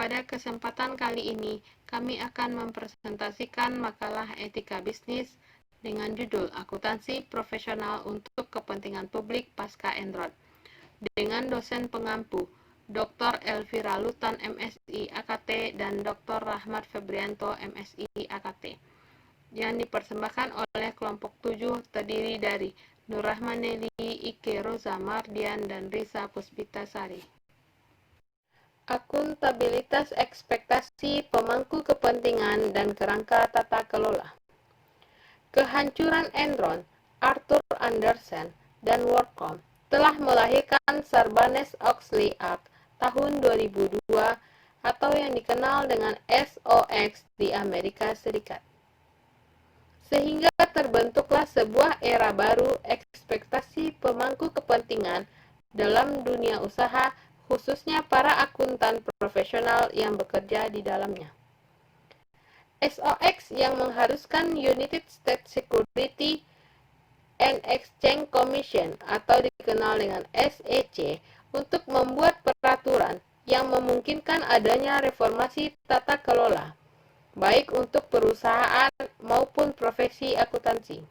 Pada kesempatan kali ini, kami akan mempresentasikan makalah etika bisnis dengan judul Akuntansi Profesional untuk Kepentingan Publik Pasca Enron, dengan dosen pengampu, Dr. Elvira Lutan MSI AKT dan Dr. Rahmat Febrianto MSI AKT, yang dipersembahkan oleh kelompok 7 terdiri dari Nur Rahmaneli, Ike Roza Mardian, dan Risa Puspitasari. Akuntabilitas ekspektasi pemangku kepentingan dan kerangka tata kelola. Kehancuran Enron, Arthur Andersen, dan WorldCom telah melahirkan Sarbanes-Oxley Act tahun 2002 atau yang dikenal dengan SOX di Amerika Serikat. Sehingga terbentuklah sebuah era baru ekspektasi pemangku kepentingan dalam dunia usaha, khususnya para akuntan profesional yang bekerja di dalamnya. SOX yang mengharuskan United States Security and Exchange Commission atau dikenal dengan SEC untuk membuat peraturan yang memungkinkan adanya reformasi tata kelola, baik untuk perusahaan maupun profesi akuntansi.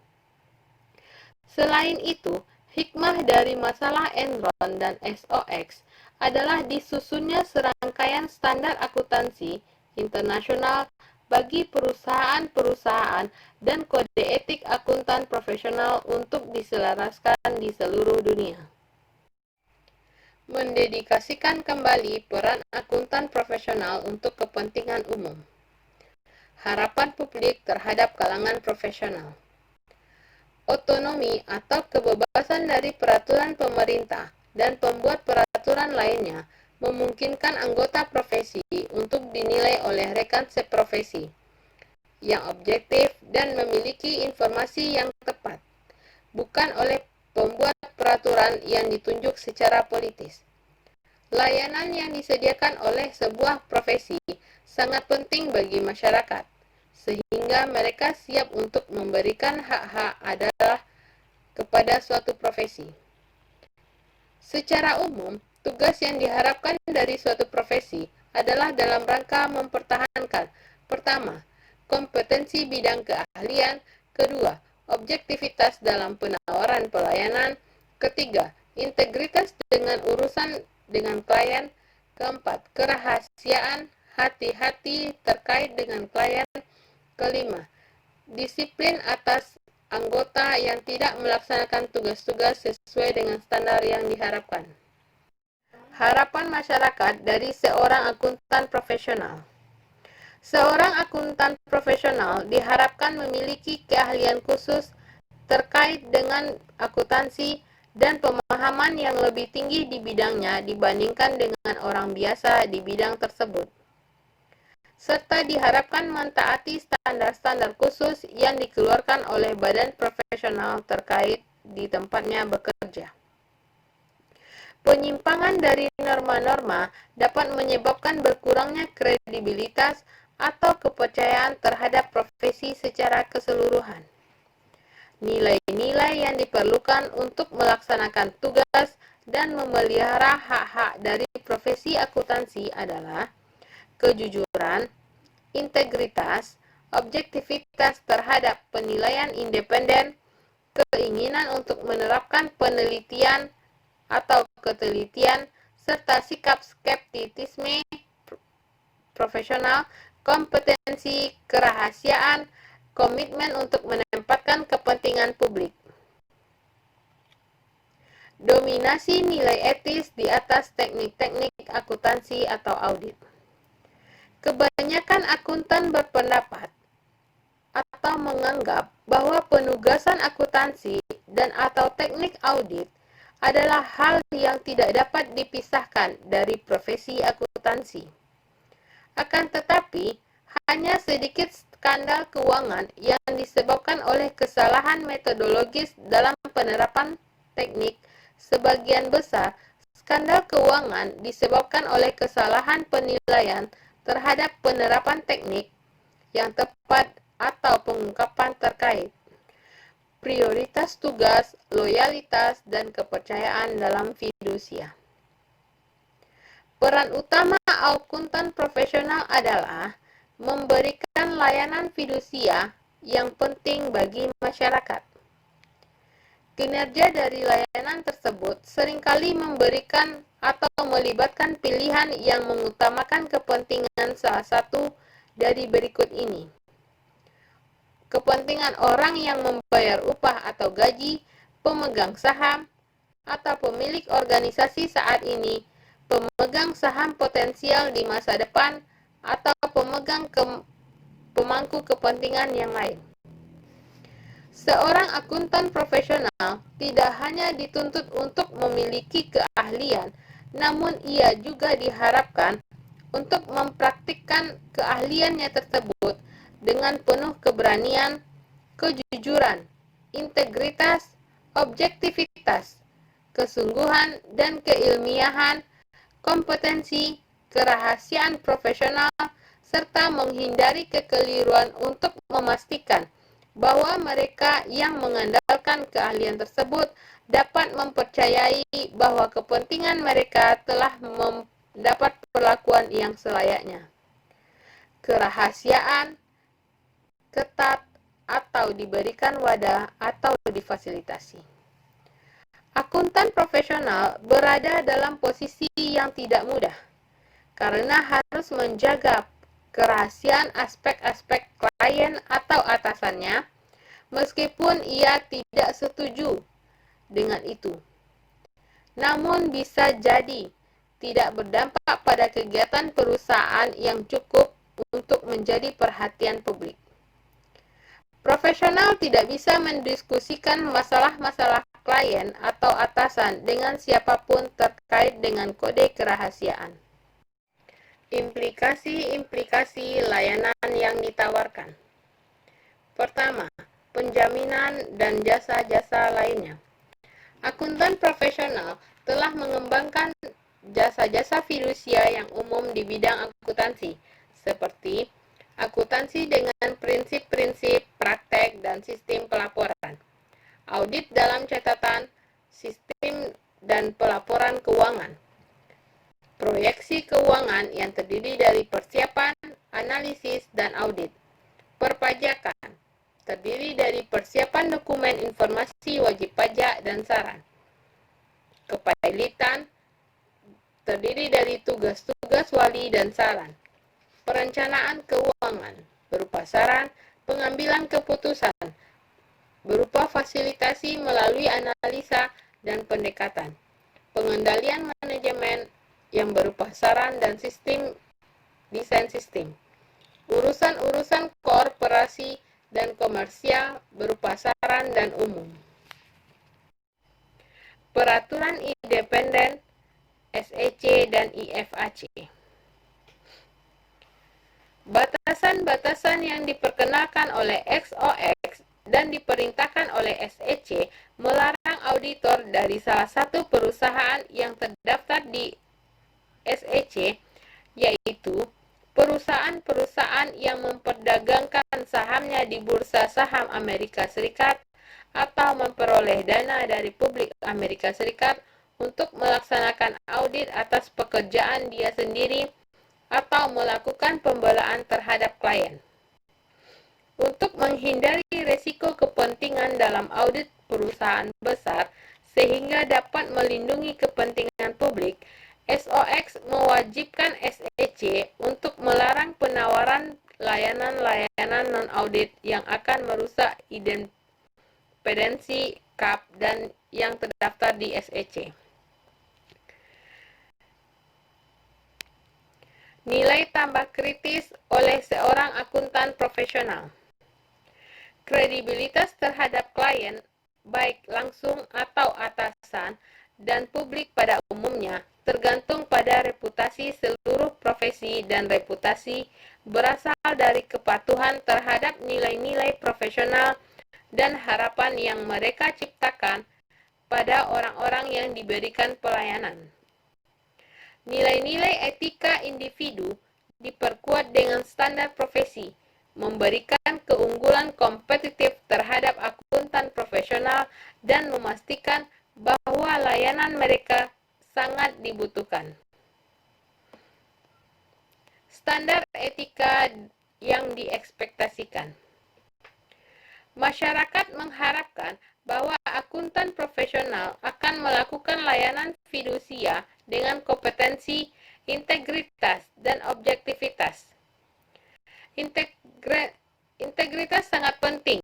Selain itu, hikmah dari masalah Enron dan SOX adalah disusunnya serangkaian standar akuntansi internasional bagi perusahaan-perusahaan dan kode etik akuntan profesional untuk diselaraskan di seluruh dunia. Mendedikasikan kembali peran akuntan profesional untuk kepentingan umum. Harapan publik terhadap kalangan profesional. Otonomi atau kebebasan dari peraturan pemerintah dan pembuat peraturan lainnya memungkinkan anggota profesi untuk dinilai oleh rekan seprofesi yang objektif dan memiliki informasi yang tepat, bukan oleh pembuat peraturan yang ditunjuk secara politis. Layanan yang disediakan oleh sebuah profesi sangat penting bagi masyarakat, sehingga mereka siap untuk memberikan hak-hak adalah kepada suatu profesi. Secara umum, tugas yang diharapkan dari suatu profesi adalah dalam rangka mempertahankan: pertama, kompetensi bidang keahlian; kedua, objektivitas dalam penawaran pelayanan; ketiga, integritas dengan urusan dengan klien; keempat, kerahasiaan hati-hati terkait dengan klien; kelima, disiplin atas anggota yang tidak melaksanakan tugas-tugas sesuai dengan standar yang diharapkan. Harapan masyarakat dari seorang akuntan profesional. Seorang akuntan profesional diharapkan memiliki keahlian khusus terkait dengan akuntansi dan pemahaman yang lebih tinggi di bidangnya dibandingkan dengan orang biasa di bidang tersebut, serta diharapkan mentaati standar-standar khusus yang dikeluarkan oleh badan profesional terkait di tempatnya bekerja. Penyimpangan dari norma-norma dapat menyebabkan berkurangnya kredibilitas atau kepercayaan terhadap profesi secara keseluruhan. Nilai-nilai yang diperlukan untuk melaksanakan tugas dan memelihara hak-hak dari profesi akuntansi adalah kejujuran, integritas, objektivitas terhadap penilaian independen, keinginan untuk menerapkan penelitian atau ketelitian, serta sikap skeptisisme profesional, kompetensi kerahasiaan, komitmen untuk menempatkan kepentingan publik. Dominasi nilai etis di atas teknik-teknik akuntansi atau audit. Kebanyakan akuntan berpendapat atau menganggap bahwa penugasan akuntansi dan atau teknik audit adalah hal yang tidak dapat dipisahkan dari profesi akuntansi. Akan tetapi, hanya sedikit skandal keuangan yang disebabkan oleh kesalahan metodologis dalam penerapan teknik. Sebagian besar skandal keuangan disebabkan oleh kesalahan penilaian terhadap penerapan teknik yang tepat atau pengungkapan terkait prioritas tugas, loyalitas, dan kepercayaan dalam fidusia. Peran utama akuntan profesional adalah memberikan layanan fidusia yang penting bagi masyarakat. Kinerja dari layanan tersebut seringkali memberikan atau melibatkan pilihan yang mengutamakan kepentingan salah satu dari berikut ini. Kepentingan orang yang membayar upah atau gaji, pemegang saham, atau pemilik organisasi saat ini, pemegang saham potensial di masa depan, atau pemangku kepentingan yang lain. Seorang akuntan profesional tidak hanya dituntut untuk memiliki keahlian, namun ia juga diharapkan untuk mempraktikkan keahliannya tersebut dengan penuh keberanian, kejujuran, integritas, objektivitas, kesungguhan dan keilmiahan, kompetensi, kerahasiaan profesional, serta menghindari kekeliruan untuk memastikan bahwa mereka yang mengandalkan keahlian tersebut dapat mempercayai bahwa kepentingan mereka telah mendapat perlakuan yang selayaknya. Kerahasiaan, ketat, atau diberikan wadah atau difasilitasi. Akuntan profesional berada dalam posisi yang tidak mudah, karena harus menjaga kerahasiaan aspek-aspek klien atau atasannya, meskipun ia tidak setuju dengan itu. Namun bisa jadi tidak berdampak pada kegiatan perusahaan yang cukup untuk menjadi perhatian publik. Profesional tidak bisa mendiskusikan masalah-masalah klien atau atasan dengan siapapun terkait dengan kode kerahasiaan. Implikasi-implikasi layanan yang ditawarkan. Pertama, penjaminan dan jasa-jasa lainnya. Akuntan profesional telah mengembangkan jasa-jasa fidusia yang umum di bidang akuntansi, seperti akuntansi dengan prinsip-prinsip, praktek, dan sistem pelaporan, audit dalam catatan, sistem dan pelaporan keuangan, proyeksi keuangan yang terdiri dari persiapan, analisis, dan audit, perpajakan, terdiri dari persiapan dokumen informasi wajib pajak dan saran, kepailitan, terdiri dari tugas-tugas wali dan saran, perencanaan keuangan, berupa saran, pengambilan keputusan, berupa fasilitasi melalui analisa dan pendekatan, pengendalian manajemen yang berupa saran dan desain sistem, urusan-urusan korporasi dan komersial berupa saran dan umum. Peraturan independen, SEC dan IFAC. Batasan-batasan yang diperkenalkan oleh XOX dan diperintahkan oleh SEC melarang auditor dari salah satu perusahaan yang terdaftar di SEC, yaitu perusahaan-perusahaan yang memperdagangkan sahamnya di Bursa Saham Amerika Serikat atau memperoleh dana dari publik Amerika Serikat untuk melaksanakan audit atas pekerjaan dia sendiri atau melakukan pembelaan terhadap klien. Untuk menghindari risiko kepentingan dalam audit perusahaan besar sehingga dapat melindungi kepentingan publik, SOX mewajibkan SEC untuk melarang penawaran layanan-layanan non-audit yang akan merusak independensi KAP dan yang terdaftar di SEC. Nilai tambah kritis oleh seorang akuntan profesional. Kredibilitas terhadap klien, baik langsung atau atasan, dan publik pada umumnya, tergantung pada reputasi seluruh profesi, dan reputasi berasal dari kepatuhan terhadap nilai-nilai profesional dan harapan yang mereka ciptakan pada orang-orang yang diberikan pelayanan. Nilai-nilai etika individu diperkuat dengan standar profesi, memberikan keunggulan kompetitif terhadap akuntan profesional dan memastikan bahwa layanan mereka sangat dibutuhkan. Standar etika yang diekspektasikan. Masyarakat mengharapkan bahwa akuntan profesional akan melakukan layanan fidusia dengan kompetensi, integritas, dan objektivitas. Integritas sangat penting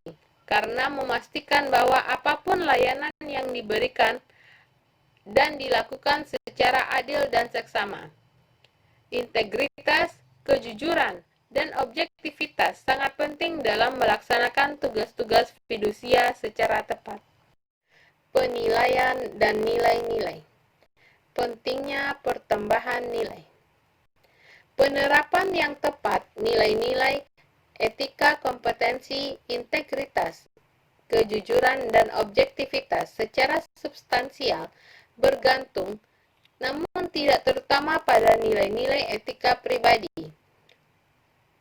karena memastikan bahwa apapun layanan yang diberikan dan dilakukan secara adil dan seksama. Integritas, kejujuran, dan objektivitas sangat penting dalam melaksanakan tugas-tugas fidusia secara tepat. Penilaian dan nilai-nilai. Pentingnya pertambahan nilai. Penerapan yang tepat nilai-nilai etika, kompetensi, integritas, kejujuran, dan objektivitas secara substansial bergantung, namun tidak terutama pada nilai-nilai etika pribadi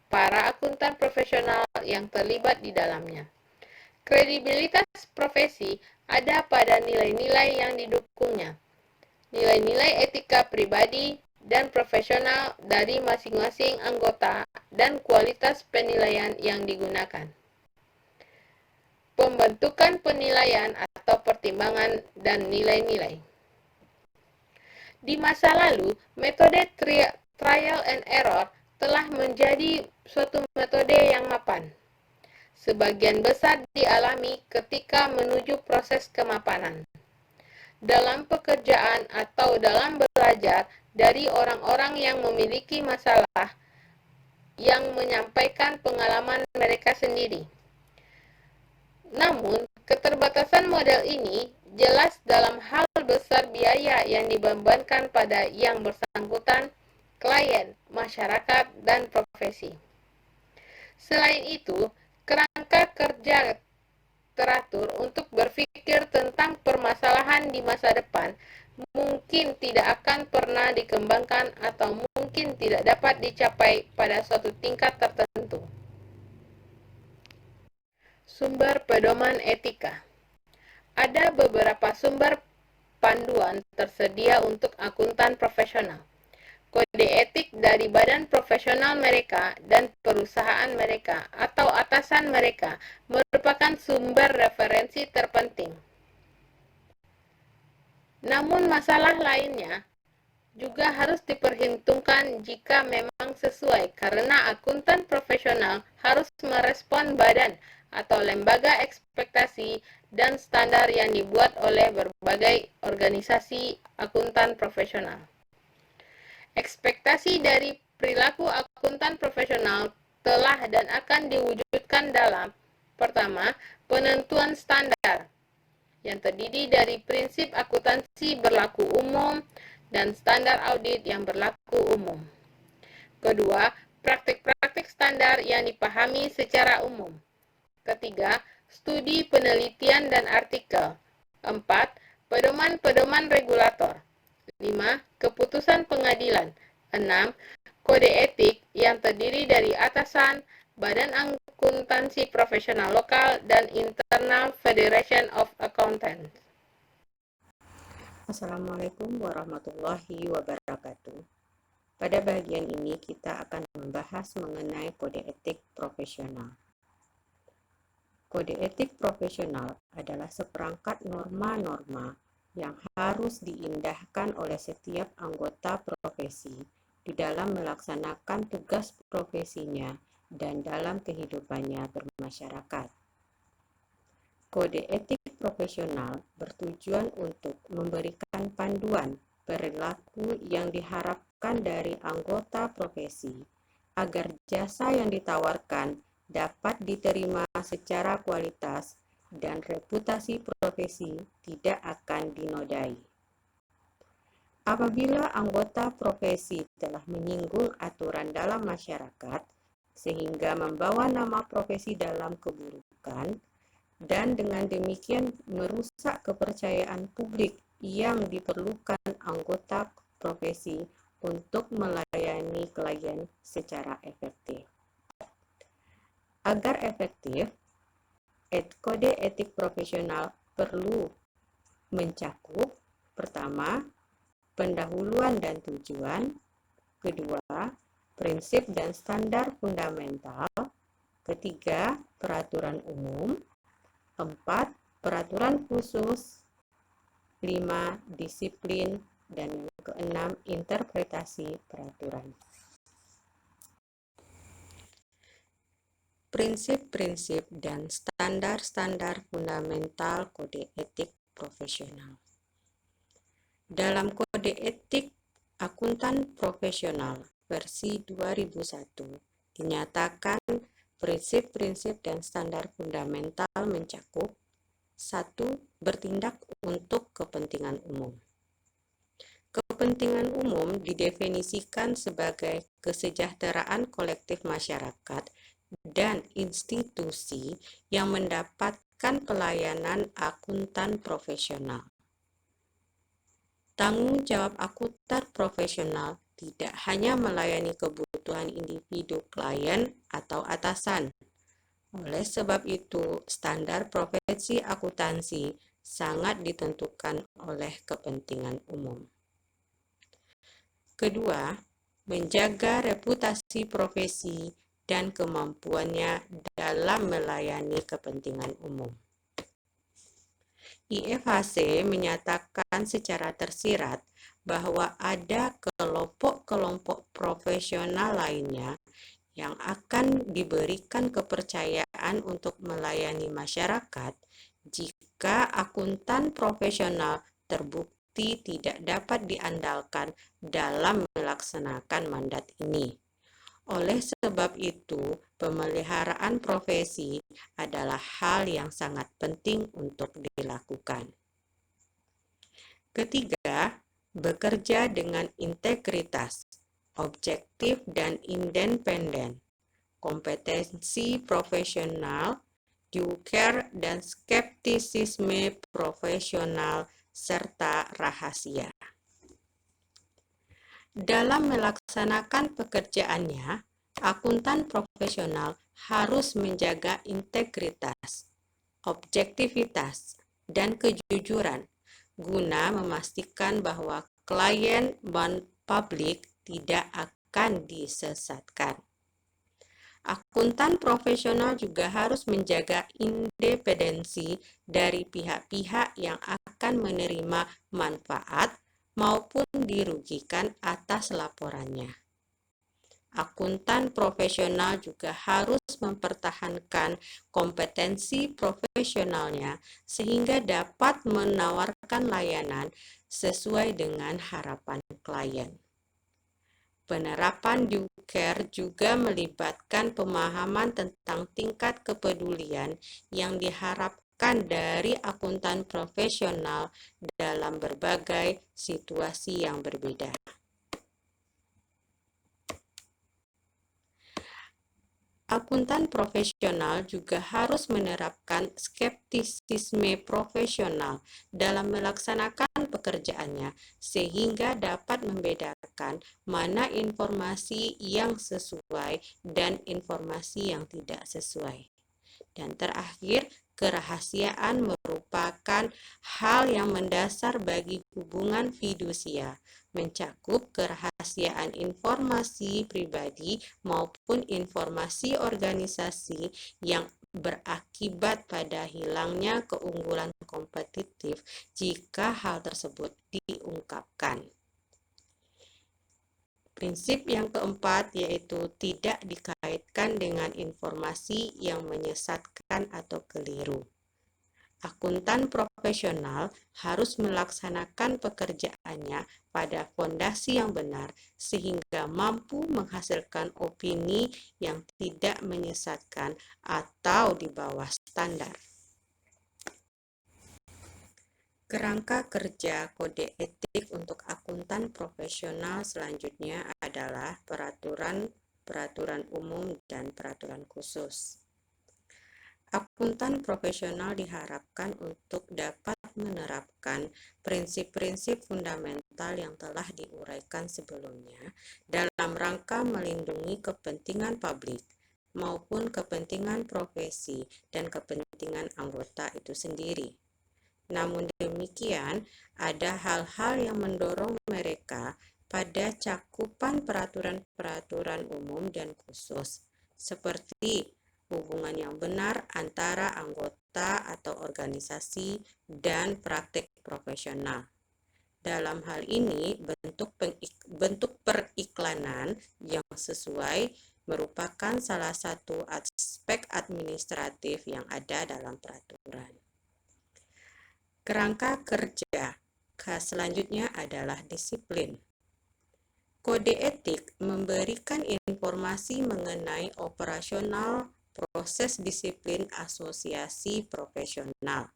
para akuntan profesional yang terlibat di dalamnya. Kredibilitas profesi ada pada nilai-nilai yang didukungnya, nilai-nilai etika pribadi dan profesional dari masing-masing anggota, dan kualitas penilaian yang digunakan. Pembentukan penilaian atau pertimbangan dan nilai-nilai. Di masa lalu, metode trial and error telah menjadi suatu metode yang mapan. Sebagian besar dialami ketika menuju proses kemapanan. Dalam pekerjaan atau dalam belajar dari orang-orang yang memiliki masalah yang menyampaikan pengalaman mereka sendiri. Namun, keterbatasan model ini jelas dalam hal besar biaya yang dibebankan pada yang bersangkutan, klien, masyarakat, dan profesi. Selain itu, kerangka kerja teratur untuk berpikir tentang permasalahan di masa depan mungkin tidak akan pernah dikembangkan atau mungkin tidak dapat dicapai pada suatu tingkat tertentu. Sumber pedoman etika. Ada beberapa sumber panduan tersedia untuk akuntan profesional. Kode etik dari badan profesional mereka dan perusahaan mereka atau atasan mereka merupakan sumber referensi terpenting. Namun masalah lainnya juga harus diperhitungkan jika memang sesuai, karena akuntan profesional harus merespon badan atau lembaga ekspektasi dan standar yang dibuat oleh berbagai organisasi akuntan profesional. Ekspektasi dari perilaku akuntan profesional telah dan akan diwujudkan dalam: pertama, penentuan standar yang terdiri dari prinsip akuntansi berlaku umum dan standar audit yang berlaku umum. Kedua, praktik-praktik standar yang dipahami secara umum. Ketiga, studi penelitian dan artikel. Empat, pedoman-pedoman regulator. 5. Keputusan pengadilan. 6. Kode etik yang terdiri dari atasan, badan akuntansi profesional lokal, dan Internal Federation of Accountants. Assalamualaikum warahmatullahi wabarakatuh. Pada bagian ini kita akan membahas mengenai kode etik profesional. Kode etik profesional adalah seperangkat norma-norma yang harus diindahkan oleh setiap anggota profesi di dalam melaksanakan tugas profesinya dan dalam kehidupannya bermasyarakat. Kode etik profesional bertujuan untuk memberikan panduan perilaku yang diharapkan dari anggota profesi agar jasa yang ditawarkan dapat diterima secara kualitas dan reputasi profesi tidak akan dinodai. Apabila anggota profesi telah menyinggung aturan dalam masyarakat sehingga membawa nama profesi dalam keburukan, dan dengan demikian merusak kepercayaan publik yang diperlukan anggota profesi untuk melayani klien secara efektif. Agar efektif, kode etik profesional perlu mencakup: pertama, pendahuluan dan tujuan; kedua, prinsip dan standar fundamental. Ketiga, peraturan umum. 4, peraturan khusus. 5, disiplin. Dan yang keenam, interpretasi peraturan. Prinsip-prinsip dan standar-standar fundamental kode etik profesional. Dalam kode etik akuntan profesional versi 2001 dinyatakan prinsip-prinsip dan standar fundamental mencakup 1. Bertindak untuk kepentingan umum. Kepentingan umum didefinisikan sebagai kesejahteraan kolektif masyarakat dan institusi yang mendapatkan pelayanan akuntan profesional. Tanggung jawab akuntan profesional tidak hanya melayani kebutuhan individu klien atau atasan. Oleh sebab itu, standar profesi akuntansi sangat ditentukan oleh kepentingan umum. Kedua, menjaga reputasi profesi dan kemampuannya dalam melayani kepentingan umum. IFHC menyatakan secara tersirat bahwa ada kelompok-kelompok profesional lainnya yang akan diberikan kepercayaan untuk melayani masyarakat jika akuntan profesional terbukti tidak dapat diandalkan dalam melaksanakan mandat ini. Oleh sebab itu, pemeliharaan profesi adalah hal yang sangat penting untuk dilakukan. Ketiga, bekerja dengan integritas, objektif dan independen, kompetensi profesional, due care dan skeptisisme profesional, serta rahasia. Dalam melaksanakan pekerjaannya, akuntan profesional harus menjaga integritas, objektivitas, dan kejujuran guna memastikan bahwa klien dan publik tidak akan disesatkan. Akuntan profesional juga harus menjaga independensi dari pihak-pihak yang akan menerima manfaat maupun dirugikan atas laporannya. Akuntan profesional juga harus mempertahankan kompetensi profesionalnya sehingga dapat menawarkan layanan sesuai dengan harapan klien. Penerapan due care juga melibatkan pemahaman tentang tingkat kepedulian yang diharapkan dari akuntan profesional dalam berbagai situasi yang berbeda. Akuntan profesional juga harus menerapkan skeptisisme profesional dalam melaksanakan pekerjaannya sehingga dapat membedakan mana informasi yang sesuai dan informasi yang tidak sesuai. Dan terakhir, kerahasiaan merupakan hal yang mendasar bagi hubungan fidusia, mencakup kerahasiaan informasi pribadi maupun informasi organisasi yang berakibat pada hilangnya keunggulan kompetitif jika hal tersebut diungkapkan. Prinsip yang keempat yaitu tidak dikaitkan dengan informasi yang menyesatkan atau keliru. Akuntan profesional harus melaksanakan pekerjaannya pada fondasi yang benar sehingga mampu menghasilkan opini yang tidak menyesatkan atau di bawah standar. Kerangka kerja kode etik untuk akuntan profesional selanjutnya adalah peraturan umum dan peraturan khusus. Akuntan profesional diharapkan untuk dapat menerapkan prinsip-prinsip fundamental yang telah diuraikan sebelumnya dalam rangka melindungi kepentingan publik maupun kepentingan profesi dan kepentingan anggota itu sendiri. Namun demikian, ada hal-hal yang mendorong mereka pada cakupan peraturan-peraturan umum dan khusus, seperti hubungan yang benar antara anggota atau organisasi dan praktik profesional. Dalam hal ini, bentuk periklanan yang sesuai merupakan salah satu aspek administratif yang ada dalam peraturan. Kerangka kerja. Selanjutnya adalah disiplin. Kode etik memberikan informasi mengenai operasional proses disiplin asosiasi profesional.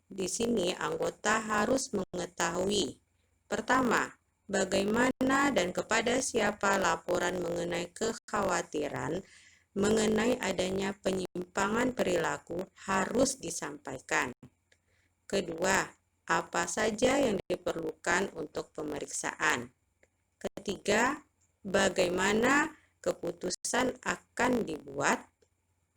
Di sini anggota harus mengetahui, pertama, bagaimana dan kepada siapa laporan mengenai kekhawatiran mengenai adanya penyimpangan perilaku harus disampaikan. Kedua, apa saja yang diperlukan untuk pemeriksaan. Ketiga, bagaimana keputusan akan dibuat.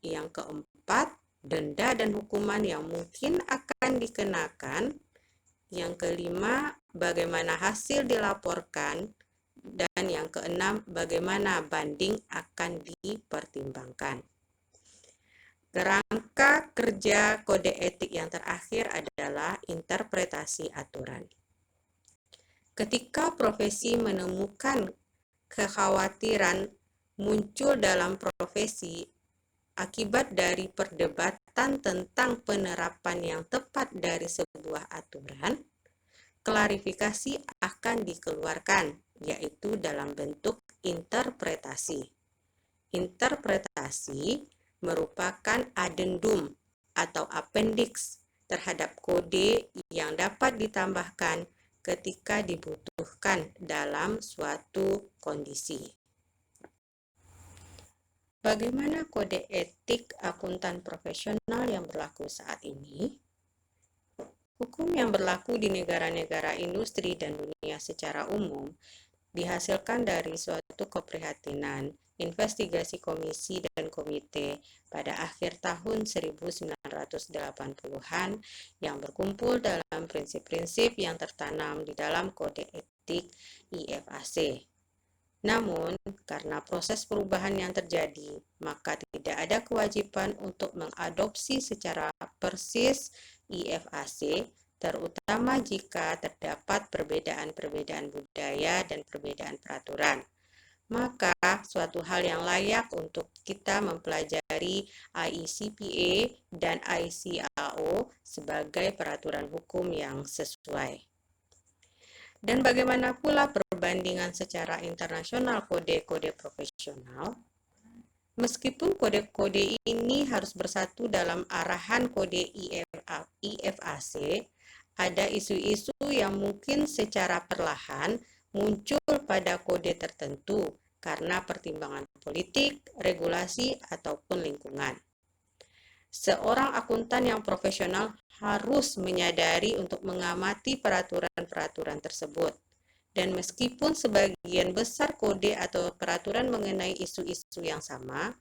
Yang keempat, denda dan hukuman yang mungkin akan dikenakan. Yang kelima, bagaimana hasil dilaporkan. Dan yang keenam, bagaimana banding akan dipertimbangkan. Kerangka kerja kode etik yang terakhir adalah interpretasi aturan. Ketika profesi menemukan kekhawatiran muncul dalam profesi akibat dari perdebatan tentang penerapan yang tepat dari sebuah aturan, klarifikasi akan dikeluarkan, yaitu dalam bentuk interpretasi. Interpretasi merupakan adendum atau appendix terhadap kode yang dapat ditambahkan ketika dibutuhkan dalam suatu kondisi. Bagaimana kode etik akuntan profesional yang berlaku saat ini? Hukum yang berlaku di negara-negara industri dan dunia secara umum dihasilkan dari suatu keprihatinan, investigasi komisi dan komite pada akhir tahun 1980-an yang berkumpul dalam prinsip-prinsip yang tertanam di dalam kode etik IFAC. Namun, karena proses perubahan yang terjadi, maka tidak ada kewajiban untuk mengadopsi secara persis IFAC, terutama jika terdapat perbedaan-perbedaan budaya dan perbedaan peraturan. Maka, suatu hal yang layak untuk kita mempelajari IECPA dan ICAO sebagai peraturan hukum yang sesuai. Dan bagaimana pula perbandingan secara internasional kode-kode profesional? Meskipun kode-kode ini harus bersatu dalam arahan kode IFAC, ada isu-isu yang mungkin secara perlahan muncul pada kode tertentu karena pertimbangan politik, regulasi, ataupun lingkungan. Seorang akuntan yang profesional harus menyadari untuk mengamati peraturan-peraturan tersebut. Dan meskipun sebagian besar kode atau peraturan mengenai isu-isu yang sama,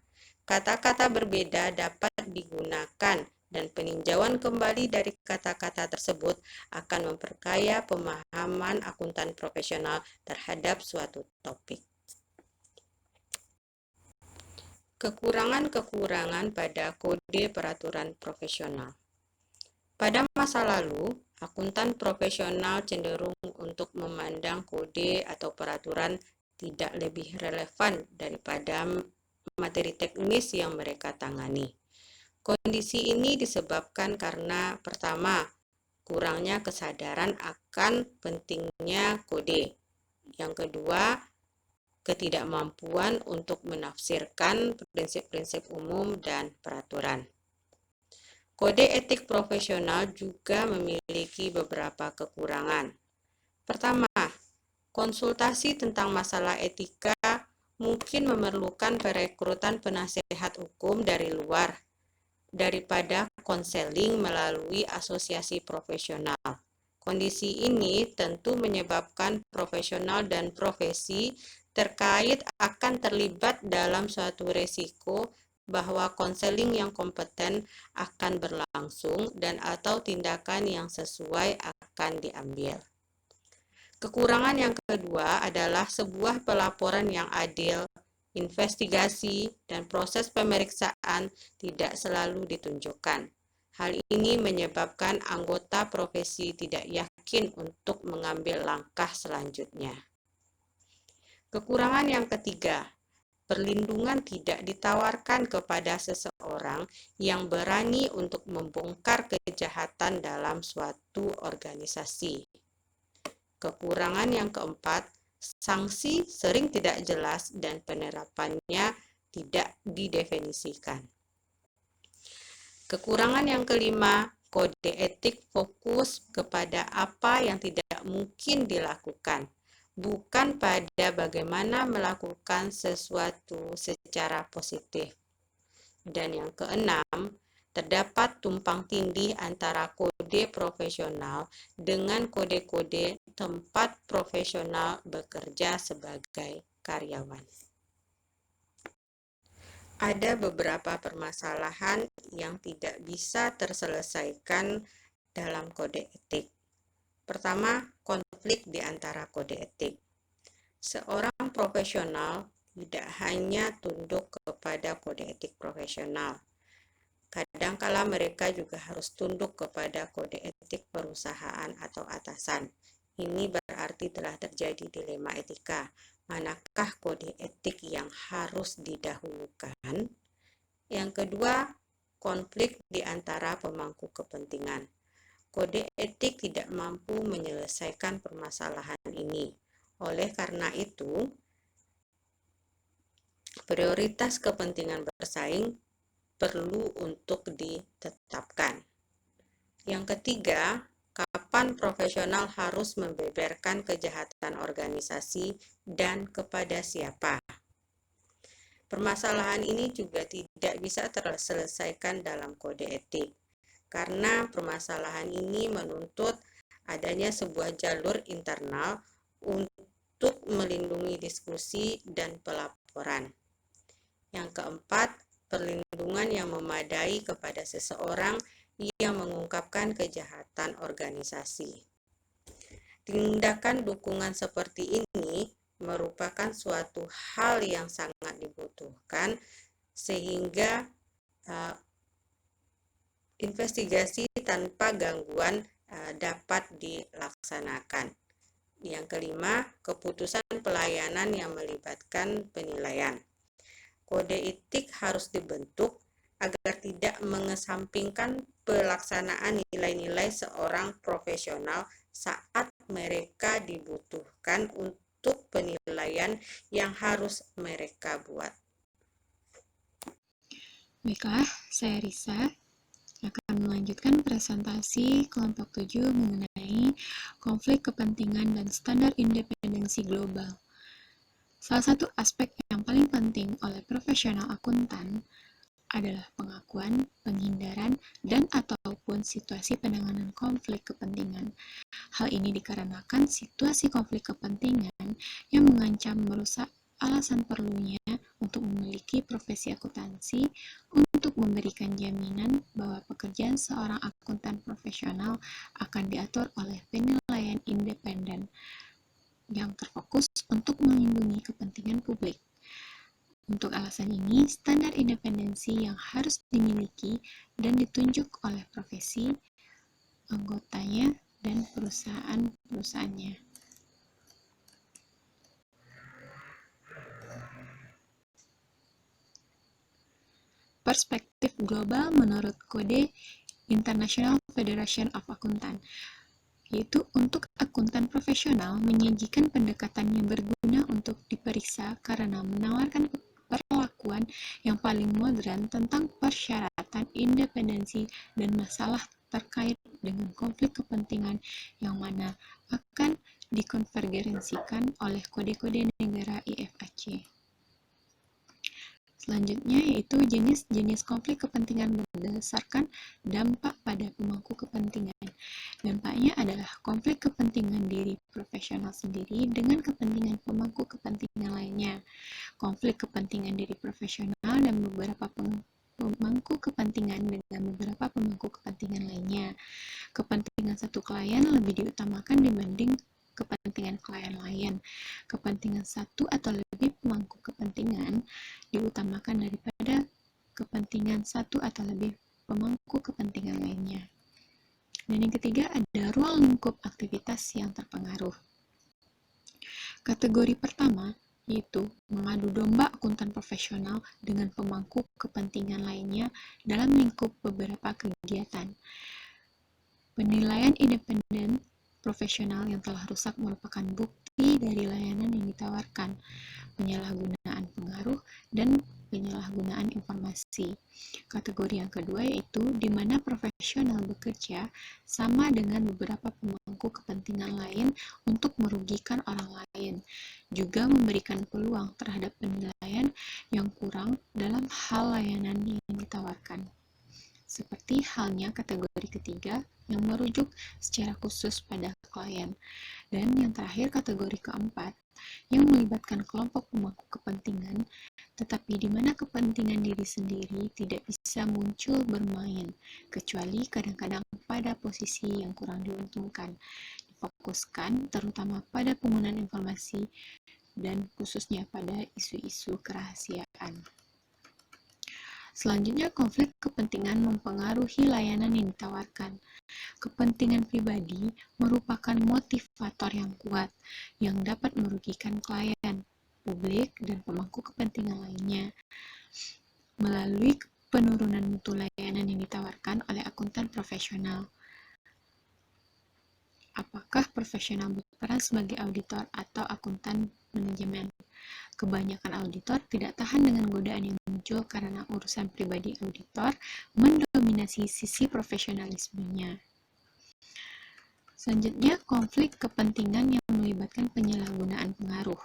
kata-kata berbeda dapat digunakan dan peninjauan kembali dari kata-kata tersebut akan memperkaya pemahaman akuntan profesional terhadap suatu topik. Kekurangan-kekurangan pada kode peraturan profesional. Pada masa lalu, akuntan profesional cenderung untuk memandang kode atau peraturan tidak lebih relevan daripada materi teknis yang mereka tangani. Kondisi ini disebabkan karena, pertama, kurangnya kesadaran akan pentingnya kode. Yang kedua, ketidakmampuan untuk menafsirkan prinsip-prinsip umum dan peraturan. Kode etik profesional juga memiliki beberapa kekurangan. Pertama, konsultasi tentang masalah etika mungkin memerlukan perekrutan penasehat hukum dari luar daripada konseling melalui asosiasi profesional. Kondisi ini tentu menyebabkan profesional dan profesi terkait akan terlibat dalam suatu resiko bahwa konseling yang kompeten akan berlangsung dan atau tindakan yang sesuai akan diambil. Kekurangan yang kedua adalah sebuah pelaporan yang adil, investigasi, dan proses pemeriksaan tidak selalu ditunjukkan. Hal ini menyebabkan anggota profesi tidak yakin untuk mengambil langkah selanjutnya. Kekurangan yang ketiga, perlindungan tidak ditawarkan kepada seseorang yang berani untuk membongkar kejahatan dalam suatu organisasi. Kekurangan yang keempat, sanksi sering tidak jelas dan penerapannya tidak didefinisikan. Kekurangan yang kelima, kode etik fokus kepada apa yang tidak mungkin dilakukan, bukan pada bagaimana melakukan sesuatu secara positif. Dan yang keenam, terdapat tumpang tindih antara kode profesional dengan kode-kode tempat profesional bekerja sebagai karyawan. Ada beberapa permasalahan yang tidak bisa terselesaikan dalam kode etik. Pertama, konflik di antara kode etik. Seorang profesional tidak hanya tunduk kepada kode etik profesional. Kadangkala mereka juga harus tunduk kepada kode etik perusahaan atau atasan. Ini berarti telah terjadi dilema etika. Manakah kode etik yang harus didahulukan? Yang kedua, konflik di antara pemangku kepentingan. Kode etik tidak mampu menyelesaikan permasalahan ini. Oleh karena itu, prioritas kepentingan bersaing perlu untuk ditetapkan. Yang ketiga, kapan profesional harus membeberkan kejahatan organisasi dan kepada siapa. Permasalahan ini juga tidak bisa terselesaikan dalam kode etik, karena permasalahan ini menuntut adanya sebuah jalur internal untuk melindungi diskusi dan pelaporan. Yang keempat, perlindungan yang memadai kepada seseorang yang mengungkapkan kejahatan organisasi. Tindakan dukungan seperti ini merupakan suatu hal yang sangat dibutuhkan sehingga investigasi tanpa gangguan dapat dilaksanakan. Yang kelima, keputusan pelayanan yang melibatkan penilaian. Kode etik harus dibentuk agar tidak mengesampingkan pelaksanaan nilai-nilai seorang profesional saat mereka dibutuhkan untuk penilaian yang harus mereka buat. Baiklah, saya Risa akan melanjutkan presentasi kelompok 7 mengenai konflik kepentingan dan standar independensi global. Salah satu aspek yang paling penting oleh profesional akuntan adalah pengakuan, penghindaran, dan ataupun situasi penanganan konflik kepentingan. Hal ini dikarenakan situasi konflik kepentingan yang mengancam merusak alasan perlunya untuk memiliki profesi akuntansi untuk memberikan jaminan bahwa pekerjaan seorang akuntan profesional akan diatur oleh penilaian independen yang terfokus untuk melindungi kepentingan publik. Untuk alasan ini, standar independensi yang harus dimiliki dan ditunjuk oleh profesi, anggotanya, dan perusahaan-perusahaannya. Perspektif global menurut Kode International Federation of Accountant, yaitu untuk akuntan profesional menyajikan pendekatan yang berguna untuk diperiksa karena menawarkan perlakuan yang paling modern tentang persyaratan independensi dan masalah terkait dengan konflik kepentingan yang mana akan dikonvergensikan oleh kode-kode negara IFAC. Selanjutnya yaitu jenis-jenis konflik kepentingan berdasarkan dampak pada pemangku kepentingan. Dampaknya adalah konflik kepentingan diri profesional sendiri dengan kepentingan pemangku kepentingan lainnya, konflik kepentingan diri profesional dan beberapa pemangku kepentingan dengan beberapa pemangku kepentingan lainnya. Kepentingan satu klien lebih diutamakan dibanding kepentingan klien lain. Kepentingan satu atau lebih pemangku kepentingan diutamakan daripada kepentingan satu atau lebih pemangku kepentingan lainnya. Dan yang ketiga, ada ruang lingkup aktivitas yang terpengaruh. Kategori pertama yaitu mengadu domba akuntan profesional dengan pemangku kepentingan lainnya dalam lingkup beberapa kegiatan. Penilaian independen profesional yang telah rusak merupakan bukti dari layanan yang ditawarkan, penyalahgunaan pengaruh, dan penyalahgunaan informasi. Kategori yang kedua yaitu di mana profesional bekerja sama dengan beberapa pemangku kepentingan lain untuk merugikan orang lain, juga memberikan peluang terhadap penilaian yang kurang dalam hal layanan yang ditawarkan. Seperti halnya kategori ketiga yang merujuk secara khusus pada klien. Dan yang terakhir kategori keempat yang melibatkan kelompok pemangku kepentingan, tetapi di mana kepentingan diri sendiri tidak bisa muncul bermain, kecuali kadang-kadang pada posisi yang kurang diuntungkan, difokuskan terutama pada penggunaan informasi dan khususnya pada isu-isu kerahasiaan. Selanjutnya, konflik kepentingan mempengaruhi layanan yang ditawarkan. Kepentingan pribadi merupakan motivator yang kuat yang dapat merugikan klien, publik, dan pemangku kepentingan lainnya. Melalui penurunan mutu layanan yang ditawarkan oleh akuntan profesional. Apakah profesional berperan sebagai auditor atau akuntan manajemen? Kebanyakan auditor tidak tahan dengan godaan yang muncul karena urusan pribadi auditor mendominasi sisi profesionalismenya. Selanjutnya, konflik kepentingan yang melibatkan penyalahgunaan pengaruh.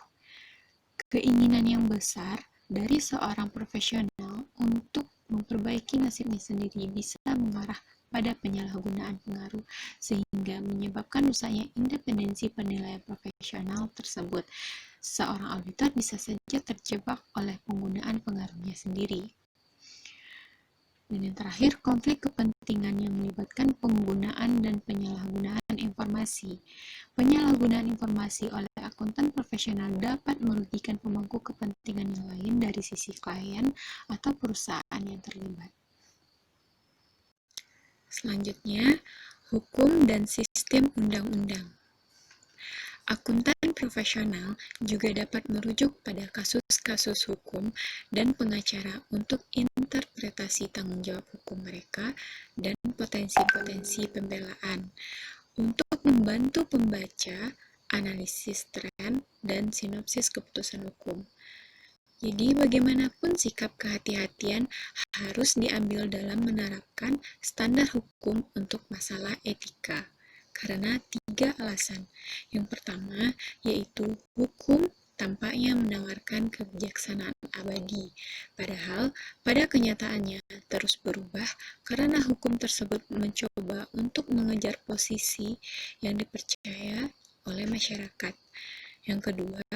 Keinginan yang besar dari seorang profesional untuk memperbaiki nasibnya sendiri bisa mengarah pada penyalahgunaan pengaruh, sehingga menyebabkan rusaknya independensi penilaian profesional tersebut. Seorang auditor bisa saja terjebak oleh penggunaan pengaruhnya sendiri. Dan yang terakhir, konflik kepentingan yang melibatkan penggunaan dan penyalahgunaan informasi. Penyalahgunaan informasi oleh akuntan profesional dapat merugikan pemangku kepentingan yang lain dari sisi klien atau perusahaan yang terlibat. Selanjutnya, hukum dan sistem undang-undang. Akuntan profesional juga dapat merujuk pada kasus-kasus hukum dan pengacara untuk interpretasi tanggung jawab hukum mereka dan potensi-potensi pembelaan untuk membantu pembaca, analisis tren, dan sinopsis keputusan hukum. Jadi, bagaimanapun sikap kehati-hatian harus diambil dalam menerapkan standar hukum untuk masalah etika. Karena 3 alasan. Yang pertama, yaitu hukum tampaknya menawarkan kebijaksanaan abadi. Padahal, pada kenyataannya terus berubah karena hukum tersebut mencoba untuk mengejar posisi yang dipercaya oleh masyarakat. Yang kedua,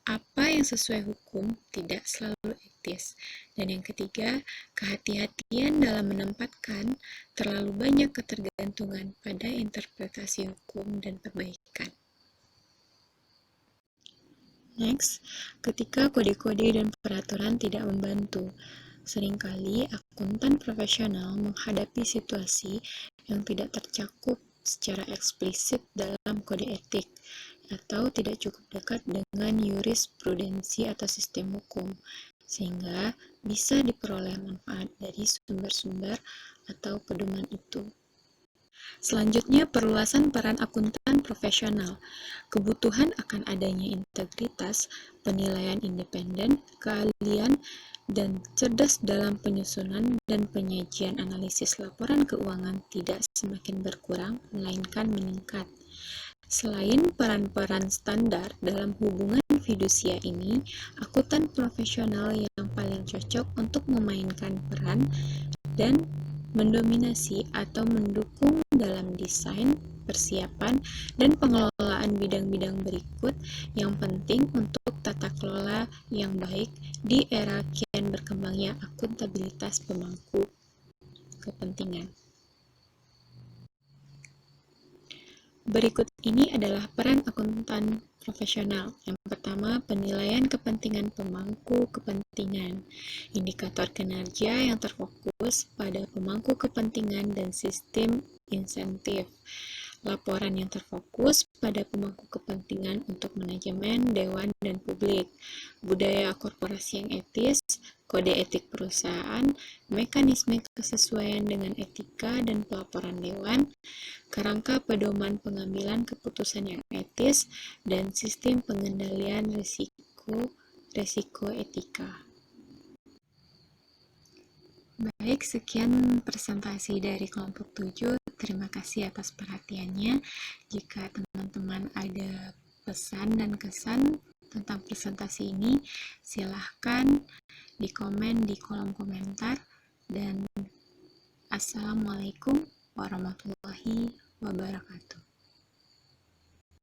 apa yang sesuai hukum tidak selalu etis. Dan yang ketiga, kehati-hatian dalam menempatkan terlalu banyak ketergantungan pada interpretasi hukum dan perbaikan. Next, ketika kode-kode dan peraturan tidak membantu, seringkali akuntan profesional menghadapi situasi yang tidak tercakup secara eksplisit dalam kode etik atau tidak cukup dekat dengan jurisprudensi atau sistem hukum, sehingga bisa diperoleh manfaat dari sumber-sumber atau pedoman itu. Selanjutnya, perluasan peran akuntan profesional. Kebutuhan akan adanya integritas, penilaian independen, keahlian, dan cerdas dalam penyusunan dan penyajian analisis laporan keuangan tidak semakin berkurang, melainkan meningkat. Selain peran-peran standar dalam hubungan fidusia ini, akuntan profesional yang paling cocok untuk memainkan peran dan mendominasi atau mendukung dalam desain, persiapan, dan pengelolaan bidang-bidang berikut yang penting untuk tata kelola yang baik di era kian berkembangnya akuntabilitas pemangku kepentingan. Berikut ini adalah peran akuntan profesional. Yang pertama, penilaian kepentingan pemangku kepentingan. Indikator kinerja yang terfokus pada pemangku kepentingan dan sistem insentif. Laporan yang terfokus pada pemangku kepentingan untuk manajemen, dewan, dan publik. Budaya korporasi yang etis, kode etik perusahaan, mekanisme kesesuaian dengan etika dan pelaporan dewan, kerangka pedoman pengambilan keputusan yang etis, dan sistem pengendalian risiko etika. Baik, sekian presentasi dari kelompok 7. Terima kasih atas perhatiannya. Jika teman-teman ada pesan dan kesan tentang presentasi ini, silahkan di komen di kolom komentar. Dan Assalamualaikum warahmatullahi wabarakatuh.